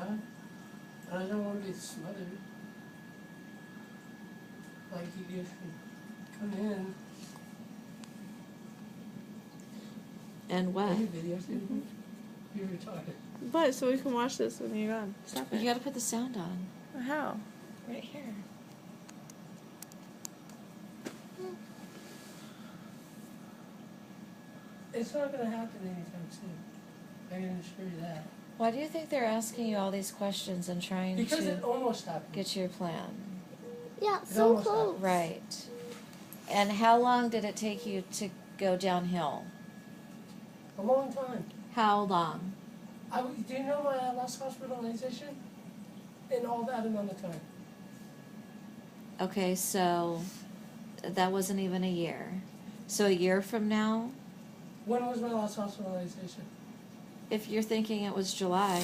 outside. And I don't want to be smothered. Like you guys can come in. And what? Any videos, you're retarded. But so we can watch this when you're gone. Stop it. You gotta put the sound on. How? Right here. It's not going to happen anytime soon. I can assure you that. Why do you think they're asking you all these questions and trying Because to it almost happened. get your plan? Yeah, It so almost close. happened. Right. And how long did it take you to go downhill? A long time. How long? Do you know my last hospitalization? In all that amount of time. Okay, so that wasn't even a year. So a year from now, When was my last hospitalization? if you're thinking it was July,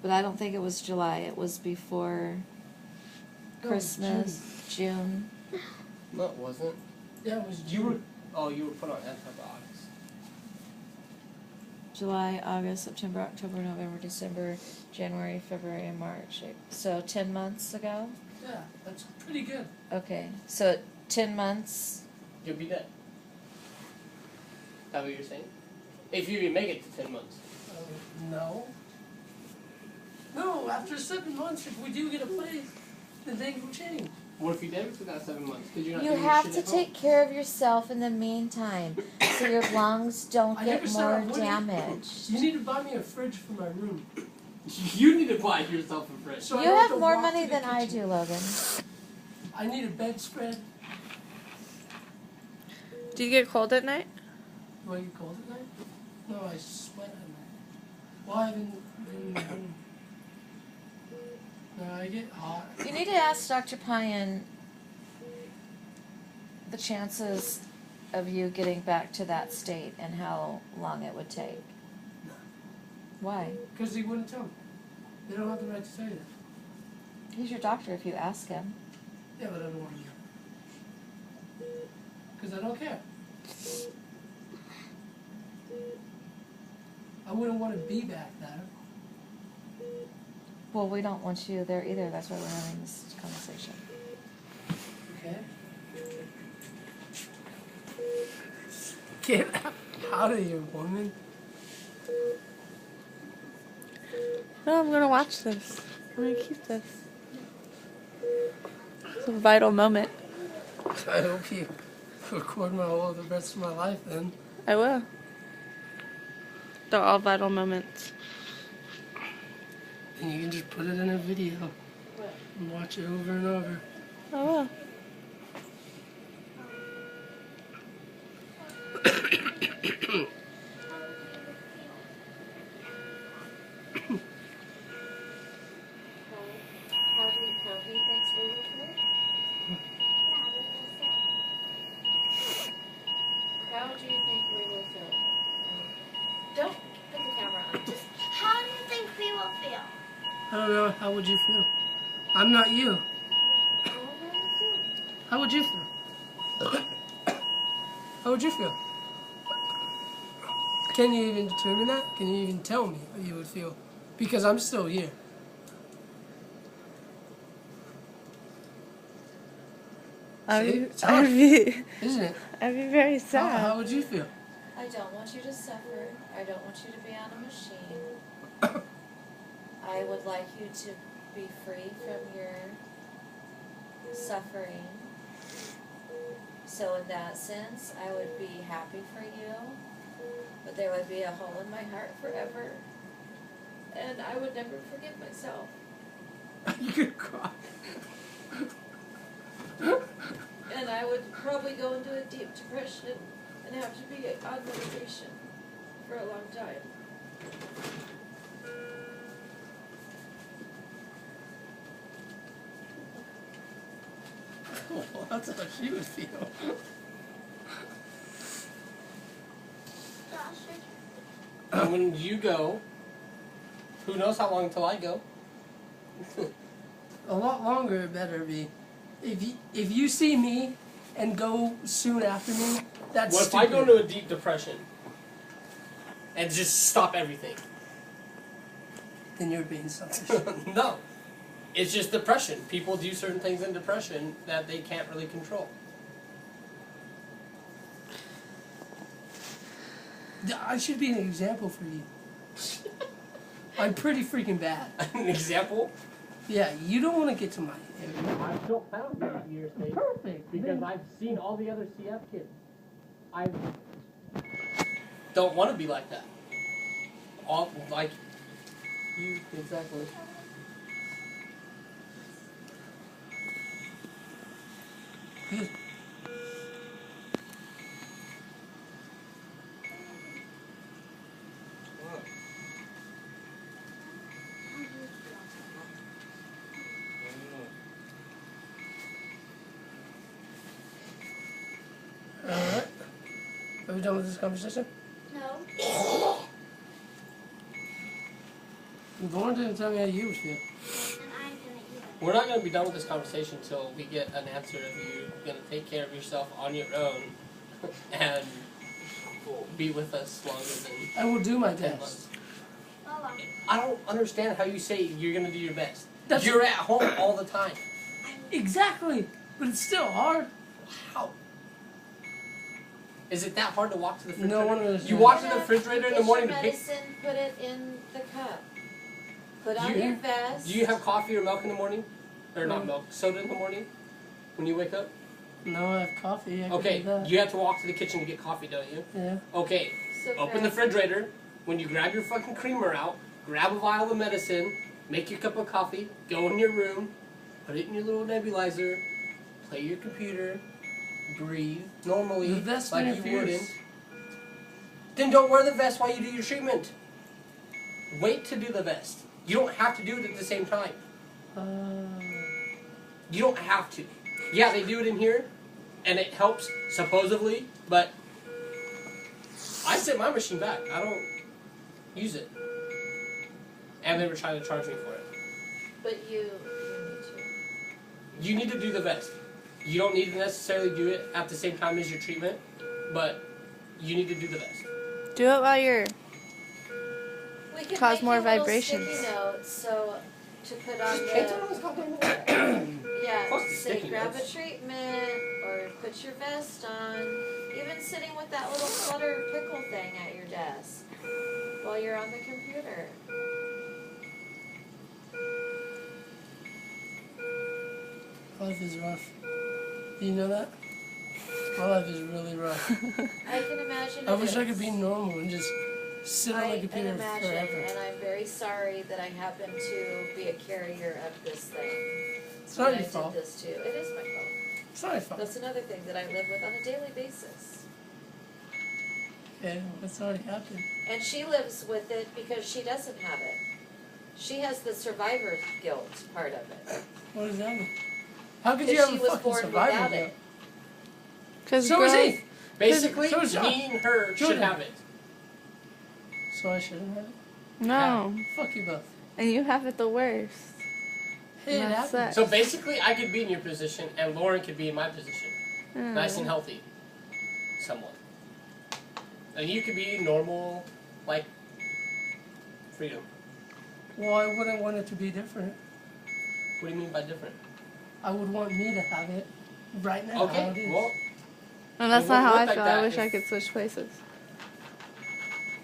but I don't think it was July. It was before No, Christmas, June. No, it wasn't. Yeah, it was You were. June. Oh, you were put on antibiotics. July, August, September, October, November, December, January, February, and March. So 10 months ago? Yeah, that's pretty good. Okay, so 10 months, You'll be dead. Is that what you're saying? If you even make it to 10 months. No. No, after 7 months, if we do get a place, then things will change. What if you never took that 7 months? Could you not you do your have shit to at home? take care of yourself in the meantime so your lungs don't I get never said I more wouldn't. damaged. You need to buy me a fridge for my room. You need to buy yourself a fridge. So I You don't have to more walk money to the than I kitchen. do, Logan. I need a bedspread. Do you get cold at night? Do I get cold at night? No, I sweat at night. Well, I haven't been. No, I get hot. You need to ask Dr. Payan the chances of you getting back to that state and how long it would take. No. Why? Because he wouldn't tell me. They don't have the right to tell you that. He's your doctor if you ask him. Yeah, but I don't want to know. Because I don't care. I wouldn't want to be back there. Well, we don't want you there either. That's why we're having this conversation. Okay? Get out of here, woman. No, I'm gonna watch this. I'm gonna keep this. It's a vital moment. I hope you record the rest of my life then. I will. They're all vital moments. And you can just put it in a video and watch it over and over. I will. How do you think we will feel? Don't put the camera on. Just How do you think we will feel? I don't know. How would you feel? I'm not you. How would you feel? How would you feel? Can you even determine that? Can you even tell me how you would feel? Because I'm still here. I'd be Isn't it? very How sad. would you feel? I don't want you to suffer. I don't want you to be on a machine. I would like you to be free from your suffering. So in that sense, I would be happy for you, but there would be a hole in my heart forever. And I would never forgive myself. You could cry. And I would probably go into a deep depression and have to be on medication for a long time. Well, that's how she would feel. And when you go, who knows how long till I go? A lot longer it better be. If you see me and go soon after me, that's What if stupid. I go into a deep depression and just stop everything? then you're being selfish. No. It's just depression. People do certain things in depression that they can't really control. I should be an example for you. I'm pretty freaking bad. An example? Yeah, you don't want to get to my area. I still found you at your state. Perfect. Because I've seen all the other CF kids. I don't want to be like that. All like you exactly. Good. Alright. Are we done with this conversation? No. Lauren didn't tell me how you would feel. And I'm gonna eat it. We're not going to be done with this conversation until we get an answer if you're going to take care of yourself on your own and be with us longer than I will do my 10 best. months. Hold on. I don't understand how you say you're going to do your best. That's- You're at home all the time. Exactly. But it's still hard. How? Is it that hard to walk to the refrigerator? No one is. You walk to the refrigerator in the morning to Get pick. your medicine, put it in the cup. Put on You- your vest. Do you have coffee or milk in the morning? Or not milk, soda in the morning? When you wake up? No, I have coffee. I can Okay, do that. you have to walk to the kitchen to get coffee, don't you? Yeah. Okay, So open the fast. refrigerator. When you grab your fucking creamer out, grab a vial of medicine, make your cup of coffee, go in your room, put it in your little nebulizer, play your computer, breathe normally The vest like you interferes. wouldn't. Then don't wear the vest while you do your treatment. Wait to do the vest. You don't have to do it at the same time. You don't have to. Yeah, they do it in here, and it helps, supposedly, but I sent my machine back. I don't use it. And they were trying to charge me for it. But you need You need to do the vest. You don't need to necessarily do it at the same time as your treatment, but you need to do the vest. Do it while you're. to. We can Cause make more you little vibrations. sticky notes, so to put on Just paint it the on this goddamn wall. yeah, Plus the say sticky grab notes. a treatment or put your vest on. Even sitting with that little flutter pickle thing at your desk while you're on the computer. Life is rough. Do you know that? My life is really rough. I can imagine. I it wish I is. could be normal and just sit on the I can computer imagine, forever. and I'm very sorry that I happen to be a carrier of this thing. It's not that your I fault. did this too. It is my fault. It's not your fault. That's another thing that I live with on a daily basis. Okay, it's already happened. And she lives with it because she doesn't have it. She has the survivor guilt part of it. What does that mean? How could you Because have she a was fucking born survivor without guilt? it. Cause So is he. Basically, So is John. me and her should Jordan. have it. So I shouldn't have it? No. Fuck you both. And you have it the worst. Hey, it That happened. sucks. So basically, I could be in your position, and Lauren could be in my position. Nice and healthy. Somewhat. And you could be normal, like, freedom. Well, I wouldn't want it to be different. What do you mean by different? I would want me to have it right now. How it Okay, is. well, And that's It not how wouldn't I look like feel. I that wish I if- could switch places.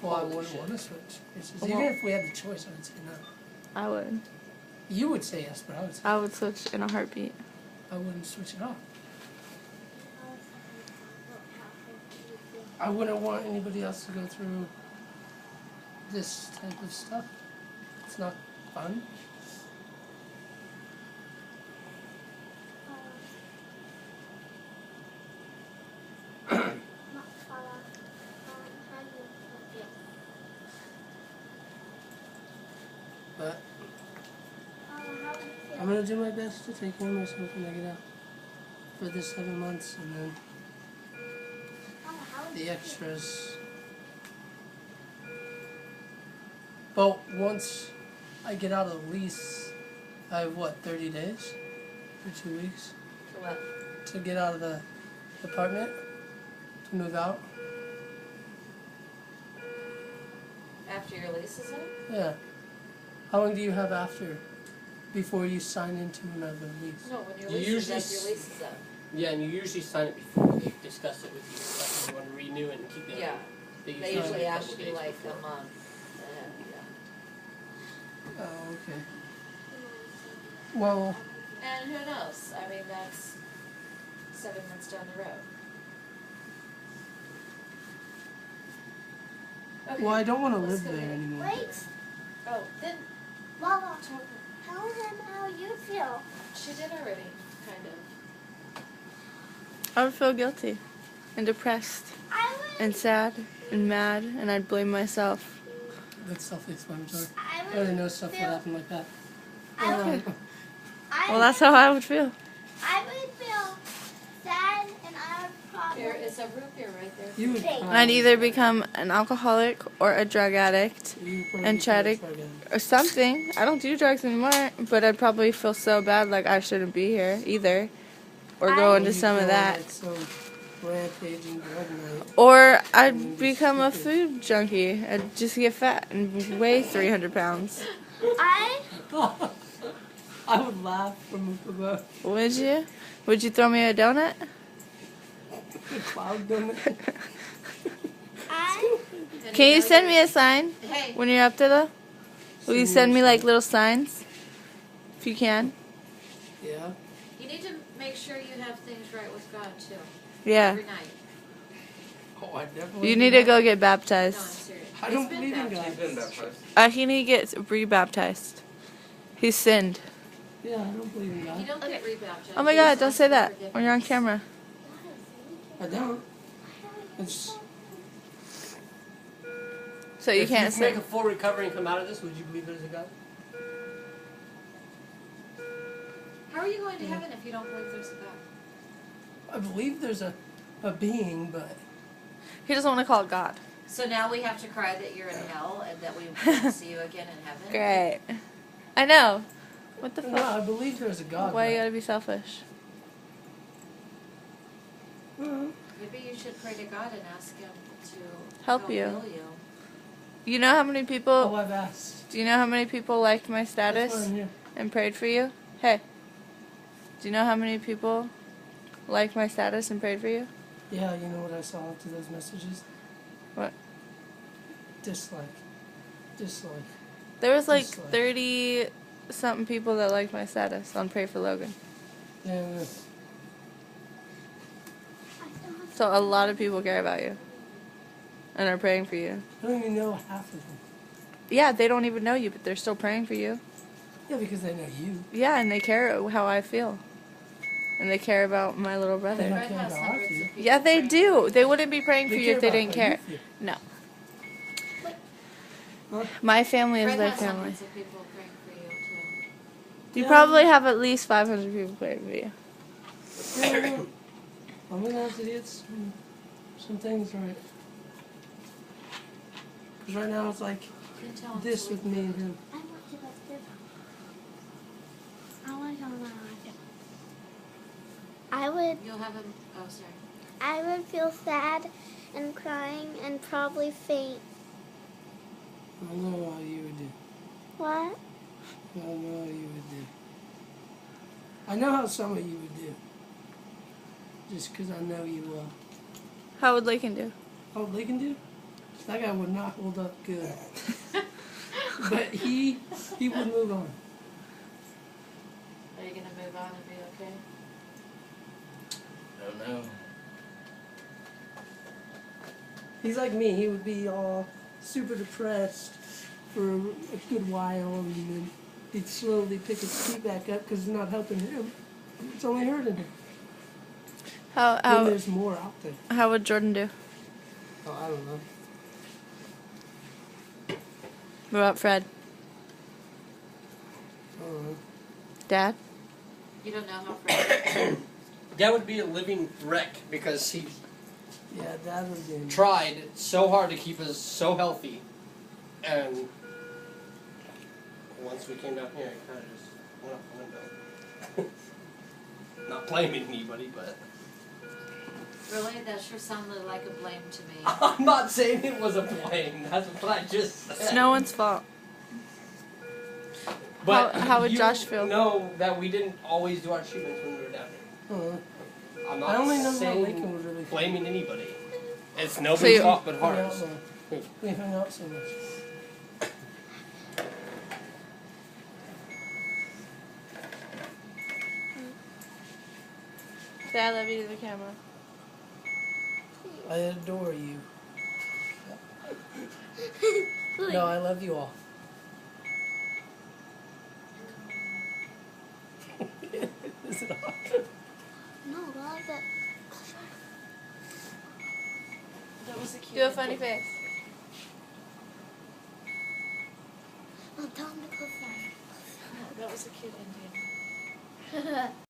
Well, I Holy wouldn't shit. want to switch. It's just, Well, even if we had the choice, I would say no. I would. You would say yes, but I would say I would switch in a heartbeat. I wouldn't switch it off. I wouldn't want anybody else to go through this type of stuff. It's not fun. But I'm gonna do my best to take care of myself when I get out for this 7 months, and then the extras. But once I get out of the lease, I have what, 30 days or 2 weeks To what? to get out of the apartment, to move out. After your lease is up? Yeah. How long do you have after, before you sign into another lease? No, when your You lease is usually up, your lease is up. Yeah, and you usually sign it before they discuss it with you. Like if you want to renew it and keep it. Yeah, They they sign it usually a ask couple you days like before. a month. Yeah. Oh, okay. Well, And who knows? I mean, that's 7 months down the road. Okay. well, I don't want to Let's live go there ahead. anymore. Wait, Oh, then Lala, tell him how you feel. she did already, kind of. I would feel guilty and depressed I would. and sad and mad, and I'd blame myself. That's self-explanatory. I I would already know stuff would feel. happen like that. I would. Well, that's how I would feel. I would feel sad, and I would probably. There is a root beer right there. You would Thanks. probably- I'd either become an alcoholic or a drug addict you would probably and become try a to- drug addict. or something. I don't do drugs anymore, but I'd probably feel so bad like I shouldn't be here either, or go I- into You'd some go of on, that. like, some rampaging drug night. Or I'd become a food junkie. I'd just get fat and weigh 300 pounds. I I would laugh from above Would you? Would you throw me a donut? the cloud donut. Can you send me a sign Hey, when you're up there though? Will you send me like little signs? If you can. Yeah. you need to make sure you have things right with God too. Yeah. Every night. Oh, I definitely. You do need to that. go get No, I'm baptized. serious. I He's don't been believe in baptized. God. He's been baptized. He need to get re-baptized. He sinned. Yeah, I don't believe in You God. don't get rebaptized. Oh my You God! just Don't ask say for that forgiveness. when you're on camera. I don't. It's So you If can't you say. make a full recovery and come out of this, would you believe there's a God? How are you going to heaven if you don't believe there's a God? I believe there's a being, but He doesn't want to call it God. So now we have to cry that you're in hell and that we won't see you again in heaven? Great. I know. What the no, fuck? I believe there's a God. Why you but- gotta be selfish? Maybe you should pray to God and ask Him to Help you. heal you. You know how many Oh, people? I've asked. Do you know how many people liked my That's status why I'm here. and prayed for you? Hey. Do you know how many people liked my status and prayed for you? Yeah, you know what I saw to those messages? What? Dislike. There was like Just like- 30 something people that liked my status on Pray for Logan. Yeah, So a lot of people care about you and are praying for you. I don't even know half of them. Yeah, they don't even know you, but they're still praying for you. Yeah, because they know you. Yeah, and they care how I feel. And they care about my little brother. They Fred care has about hundreds you. of people Yeah, they praying do. for They wouldn't be praying for They you if they about didn't how care. you feel. No. Huh? My family is Fred their has family. hundreds of people praying for you too. You Yeah. probably have at least 500 people praying for you. Yeah, I'm gonna have to get some things right. Because right now it's like You can tell him this to with leave me it. and him. I want to go to. I want to go to. I would. You'll have him. Oh, sorry. I would feel sad and crying and probably faint. I know how you would do. What? I know how you would do. I know how some of you would do. Just because I know you well. How would Lakin do? Oh, they can do? That guy would not hold up good. But he would move on. Are you going to move on and be okay? I don't know. He's like me. He would be all super depressed for a good while, and then he'd slowly pick his feet back up because it's not helping him. It's only hurting him. How Then there's more out there. how would Jordan do? Oh, I don't know. What about Fred? I don't know. Dad? You don't know how Fred. Dad would be a living wreck because he Yeah, Dad would be. tried so hard to keep us so healthy, and once we came down here, it kind of just went out the window. Not blaming anybody, but Really? That sure sounded like a blame to me. I'm not saying it was a blame. That's what I just said. It's no one's fault. But How would you Josh feel? know that we didn't always do our treatments when we were down here. I'm not I only know how saying Lincoln was really blaming anybody. It's nobody's you- fault but hung out ours. more. We hung out so much. Say I love you to the camera. I adore you. No, I love you all. Is it on? No, I like that. That was a cute. Do a funny face. No, tell him to close that. That was a cute Indian.